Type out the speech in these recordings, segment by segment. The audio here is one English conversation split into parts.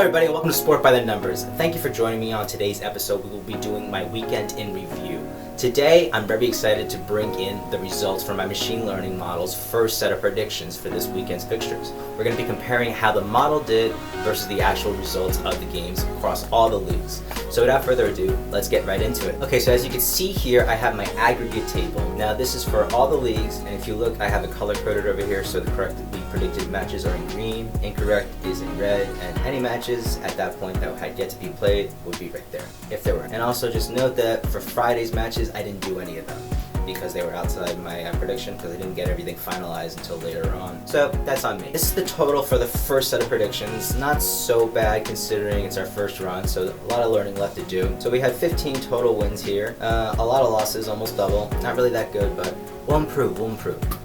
everybody, and welcome to Sport by the Numbers. Thank you for joining me on today's episode. We will be doing my weekend in review. Today, I'm very excited to bring in the results from my machine learning model's first set of predictions for this weekend's fixtures. We're going to be comparing how the model did versus the actual results of the games across all the leagues. So without further ado, let's get right into it. Okay, so as you can see here, I have my aggregate table. Now this is for all the leagues, and if you look, I have it color-coded over here, so the correctly predicted matches are in green, incorrect is in red, and any matches at that point that had yet to be played would be right there, if there were. And also just note that for Friday's matches, I didn't do any of them because they were outside my prediction because I didn't get everything finalized until later on. So that's on me. This is the total for the first set of predictions. Not so bad considering it's our first run, so a lot of learning left to do. So we had 15 total wins here. A lot of losses, almost double. Not really that good, but we'll improve.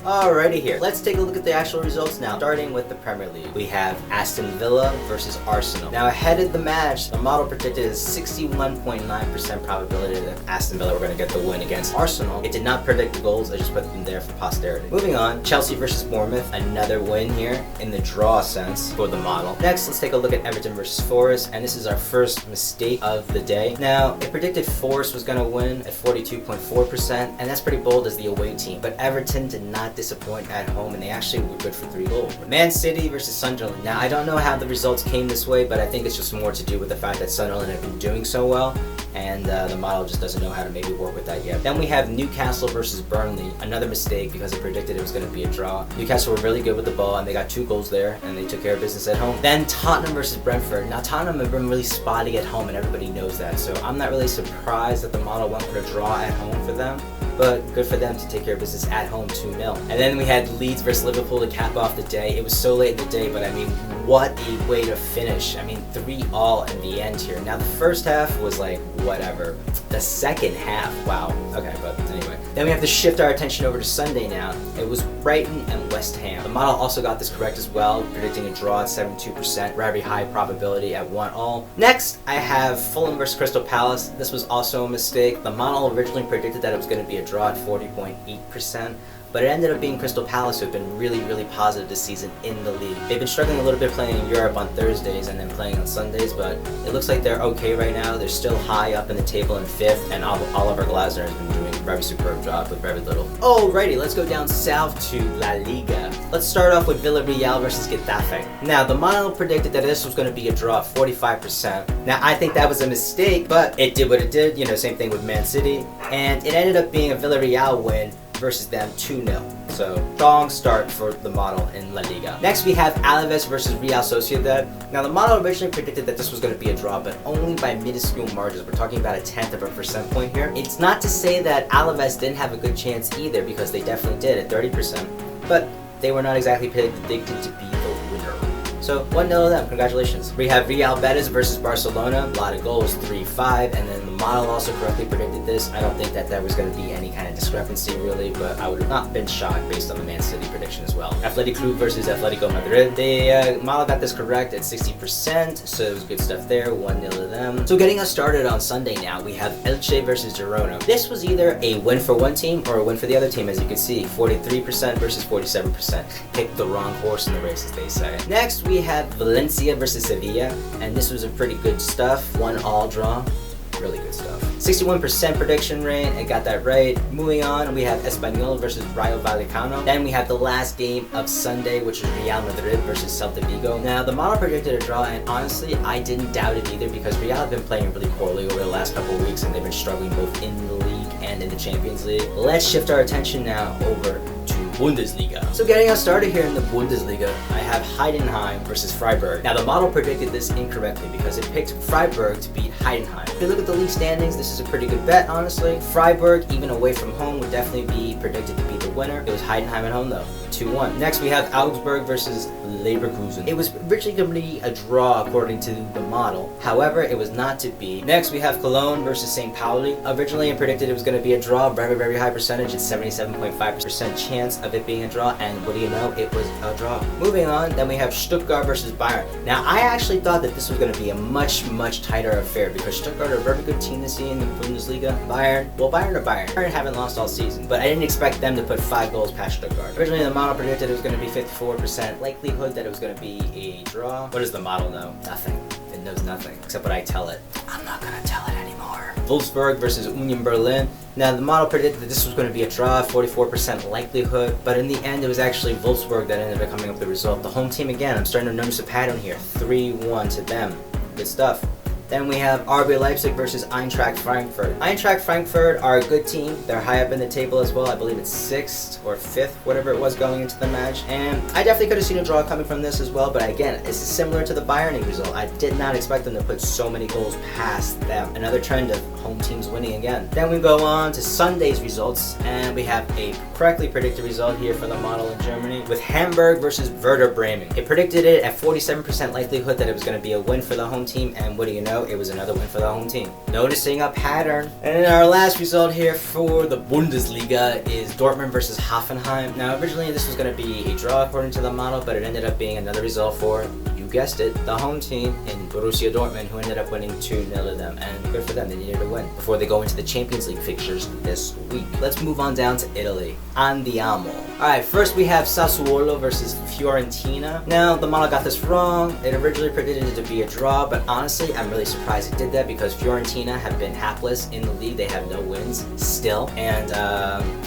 Alrighty here. Let's take a look at the actual results now. Starting with the Premier League. We have Aston Villa versus Arsenal. Now ahead of the match, the model predicted a 61.9% probability that Aston Villa were going to get the win against Arsenal. It did not predict the goals, I just put them there for posterity. Moving on, Chelsea versus Bournemouth. Another win here in the draw sense for the model. Next, let's take a look at Everton versus Forest, and this is our first mistake of the day. Now, it predicted Forest was going to win at 42.4%, and that's pretty bold as the away team. But Everton did not disappoint at home, and they actually were good for 3 goals. Man City versus Sunderland. Now, I don't know how the results came this way, but I think it's just more to do with the fact that Sunderland have been doing so well, and the model just doesn't know how to maybe work with that yet. Then we have Newcastle versus Burnley. Another mistake because it predicted it was going to be a draw. Newcastle were really good with the ball, and they got 2 goals there, and they took care of business at home. Then Tottenham versus Brentford. Now, Tottenham have been really spotty at home, and everybody knows that, so I'm not really surprised that the model went for a draw at home for them. But good for them to take care of business at home 2-0. And then we had Leeds versus Liverpool to cap off the day. It was so late in the day, but I mean, what a way to finish. I mean, 3-3 in the end here. Now the first half was like, whatever. The second half, wow. Okay, but anyway. Then we have to shift our attention over to Sunday now. It was Brighton and West Ham. The model also got this correct as well, predicting a draw at 72%, very high probability at 1-1. Next, I have Fulham versus Crystal Palace. This was also a mistake. The model originally predicted that it was going to be a draw at 40.8%. But it ended up being Crystal Palace, who have been really positive this season in the league. They've been struggling a little bit playing in Europe on Thursdays and then playing on Sundays, but it looks like they're okay right now. They're still high up in the table in 5th, and Oliver Glasner has been doing a very superb job with very little. Alrighty, let's go down south to La Liga. Let's start off with Villarreal versus Getafe. Now, the model predicted that this was going to be a draw of 45%. Now, I think that was a mistake, but it did what it did. You know, same thing with Man City, and it ended up being a Villarreal win versus them 2-0. So, strong start for the model in La Liga. Next, we have Alaves versus Real Sociedad. Now, the model originally predicted that this was going to be a draw, but only by minuscule margins. We're talking about 1/10 of a percent point here. It's not to say that Alaves didn't have a good chance either, because they definitely did at 30%, but they were not exactly predicted to be the winner. So, 1-0 to them. Congratulations. We have Real Betis versus Barcelona. A lot of goals, 3-5, and then the model also correctly predicted this. I don't think that there was going to be any kind of discrepancy really, but I would have not been shocked based on the Man City prediction as well. Athletic Club versus Atletico Madrid. The model got this correct at 60%, so it was good stuff there. 1-0 to them. So getting us started on Sunday now, we have Elche versus Girona. This was either a win for one team or a win for the other team, as you can see. 43% versus 47%. Picked the wrong horse in the race, as they say. Next, we have Valencia versus Sevilla, and this was a pretty good stuff. 1-1 draw. Really good stuff. 61% prediction rate, I got that right. Moving on, we have Espanyol versus Rayo Vallecano. Then we have the last game of Sunday, which is Real Madrid versus Celta Vigo. Now, the model predicted a draw, and honestly, I didn't doubt it either because Real have been playing really poorly over the last couple of weeks, and they've been struggling both in the league and in the Champions League. Let's shift our attention now over to Bundesliga. So getting us started here in the Bundesliga, I have Heidenheim versus Freiburg. Now, the model predicted this incorrectly because it picked Freiburg to beat Heidenheim. If you look at the league standings, this is a pretty good bet, honestly. Freiburg, even away from home, would definitely be predicted to be the winner. It was Heidenheim at home, though. 2-1. Next, we have Augsburg versus Leverkusen. It was originally going to be a draw according to the model. However, it was not to be. Next, we have Cologne versus St. Pauli. Originally, it predicted it was going to be a draw. Very high percentage. It's 77.5% chance of it being a draw. And what do you know? It was a draw. Moving on, then we have Stuttgart versus Bayern. Now, I actually thought that this was going to be a much tighter affair because Stuttgart are a very good team this season in the Bundesliga. Bayern haven't lost all season, but I didn't expect them to put 5 goals past Stuttgart. Originally, the model predicted it was going to be 54% likelihood that it was going to be a draw. What does the model know? Nothing. It knows nothing except what I tell it. I'm not gonna tell it anymore. Wolfsburg versus Union Berlin. Now, the model predicted that this was going to be a draw, 44% likelihood, but in the end, it was actually Wolfsburg that ended up coming up with the result. The home team, again, I'm starting to notice a pattern here. 3-1 to them. Good stuff. Then we have RB Leipzig versus Eintracht Frankfurt. Eintracht Frankfurt are a good team. They're high up in the table as well. I believe it's 6th or 5th, whatever it was going into the match. And I definitely could have seen a draw coming from this as well, but again, it's similar to the Bayern result. I did not expect them to put so many goals past them. Another trend of home teams winning again. Then we go on to Sunday's results, and we have a correctly predicted result here for the model in Germany with Hamburg versus Werder Bremen. It predicted it at 47% likelihood that it was going to be a win for the home team, and what do you know? It was another win for the home team. Noticing a pattern. And in our last result here for the Bundesliga is Dortmund versus Hoffenheim. Now, originally this was going to be a draw according to the model, but it ended up being another result for, you guessed it, the home team in Borussia Dortmund, who ended up winning 2-0 to them. And good for them, they needed a win before they go into the Champions League fixtures this week. Let's move on down to Italy. Andiamo. Alright, first we have Sassuolo versus Fiorentina. Now, the model got this wrong. It originally predicted it to be a draw, but honestly, I'm really surprised it did that because Fiorentina have been hapless in the league. They have no wins still. And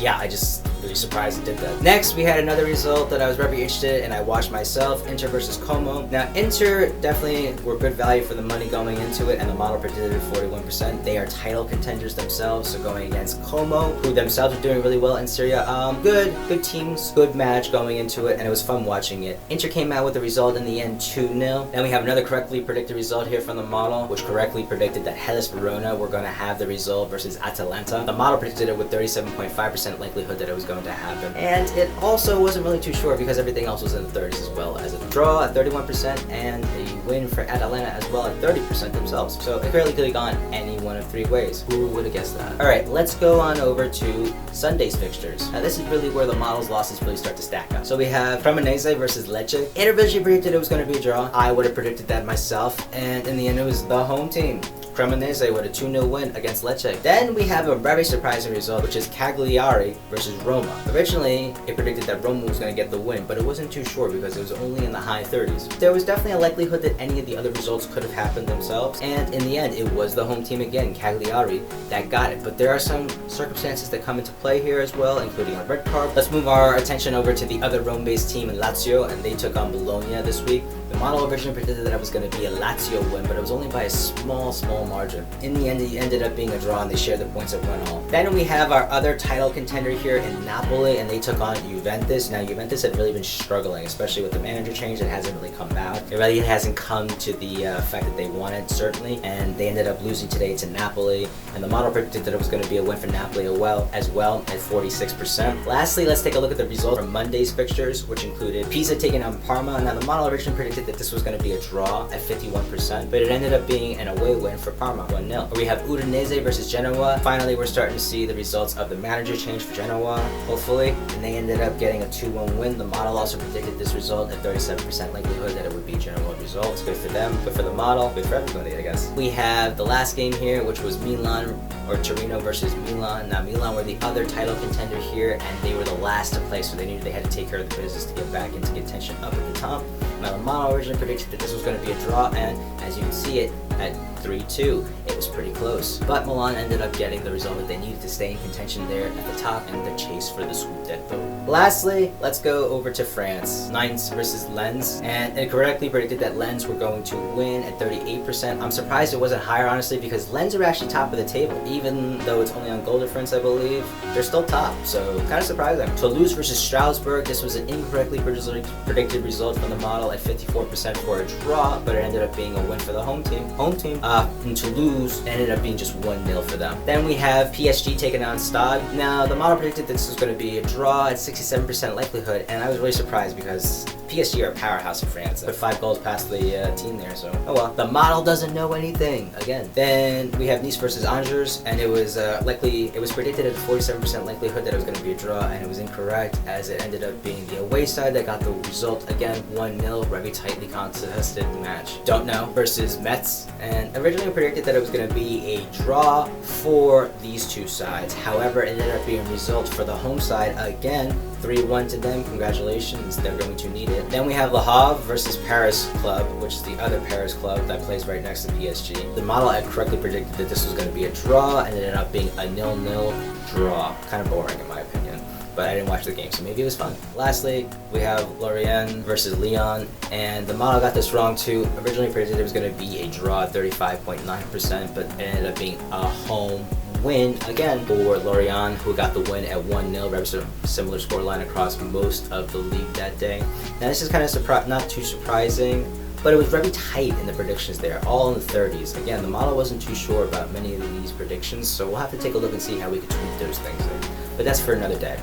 yeah, I just really surprised it did that. Next, we had another result that I was very interested in and I watched myself. Inter versus Como. Now, Inter definitely were good value for the money going into it, and the model predicted it 41%. They are title contenders themselves, so going against Como, who themselves are doing really well in Serie A. Good teams, good match going into it, and it was fun watching it. Inter came out with the result in the end 2-0. Then we have another correctly predicted result here from the model, which correctly predicted that Hellas Verona were going to have the result versus Atalanta. The model predicted it with 37.5% likelihood that it was going to happen, and it also wasn't really too sure because everything else was in the 30s as well, as a draw at 31% and a win for Atalanta as well at 30% themselves. So it clearly could have gone any one of 3 ways. Who would have guessed that? Alright, let's go on over to Sunday's fixtures. Now this is really where the model's losses really start to stack up. So we have Cremonese versus Lecce. It originally predicted it was going to be a draw. I would have predicted that myself, and in the end it was the home team, Cremonese, with a 2-0 win against Lecce. Then we have a very surprising result, which is Cagliari versus Roma. Originally, it predicted that Roma was going to get the win, but it wasn't too sure because it was only in the high 30s. There was definitely a likelihood that any of the other results could have happened themselves, and in the end, it was the home team again, Cagliari, that got it. But there are some circumstances that come into play here as well, including a red card. Let's move our attention over to the other Rome-based team in Lazio, and they took on Bologna this week. The model originally predicted that it was going to be a Lazio win, but it was only by a small margin. In the end, it ended up being a draw, and they shared the points at 1-1. Then we have our other title contender here in Napoli, and they took on Juventus. Now, Juventus had really been struggling, especially with the manager change. It hasn't really come out. It really hasn't come to the effect that they wanted, certainly, and they ended up losing today to Napoli, and the model predicted that it was going to be a win for Napoli as well at 46%. Lastly, let's take a look at the results from Monday's fixtures, which included Pisa taking on Parma. Now, the model originally predicted that this was going to be a draw at 51%, but it ended up being an away win for Parma, 1-0. We have Udinese versus Genoa. Finally, we're starting to see the results of the manager change for Genoa, hopefully, and they ended up getting a 2-1 win. The model also predicted this result at 37% likelihood that it would be Genoa results. Good for them, good for the model, good for everybody, I guess. We have the last game here, which was Milan or Torino versus Milan. Now, Milan were the other title contender here, and they were the last to play, so they knew they had to take care of the business to get back into contention up at the top. Now, the model originally predicted that this was going to be a draw, and as you can see it at 3-2, it was pretty close. But Milan ended up getting the result that they needed to stay in contention there at the top and the chase for the Scudetto. Lastly, let's go over to France. Mainz versus Lens, and it correctly predicted that Lens were going to win at 38%. I'm surprised it wasn't higher, honestly, because Lens are actually top of the table. Even though it's only on goal difference, I believe, they're still top, so kind of surprising. Toulouse versus Strasbourg, this was an incorrectly predicted result from the model at 54% for a draw, but it ended up being a win for the home team. In Toulouse ended up being just 1-0 for them. Then we have PSG taking on Stade. Now, the model predicted this was going to be a draw at 67% likelihood, and I was really surprised because PSG are a powerhouse in France. They're 5 goals past the team there, so oh well. The model doesn't know anything again. Then we have Nice versus Angers, and it was predicted at a 47% likelihood that it was going to be a draw, and it was incorrect as it ended up being the away side that got the result again, 1-0, very tightly contested match. Don't know versus Metz, and originally predicted that it was going to be a draw for these two sides. However, it ended up being a result for the home side again, 3-1 to them. Congratulations, they're going to need it. Then we have Le Havre versus Paris Club, which is the other Paris club that plays right next to PSG. The model had correctly predicted that this was going to be a draw, and it ended up being a 0-0 draw. Kind of boring in my opinion, but I didn't watch the game, so maybe it was fun. Lastly, we have Lorient versus Lyon, and the model got this wrong too. Originally predicted it was going to be a draw at 35.9%, but it ended up being a home win again for Lorient, who got the win at 1-0, very similar scoreline across most of the league that day. Now this is kind of not too surprising, but it was very tight in the predictions there, all in the 30s. Again, the model wasn't too sure about many of these predictions, so we'll have to take a look and see how we could tweak those things in. But that's for another day.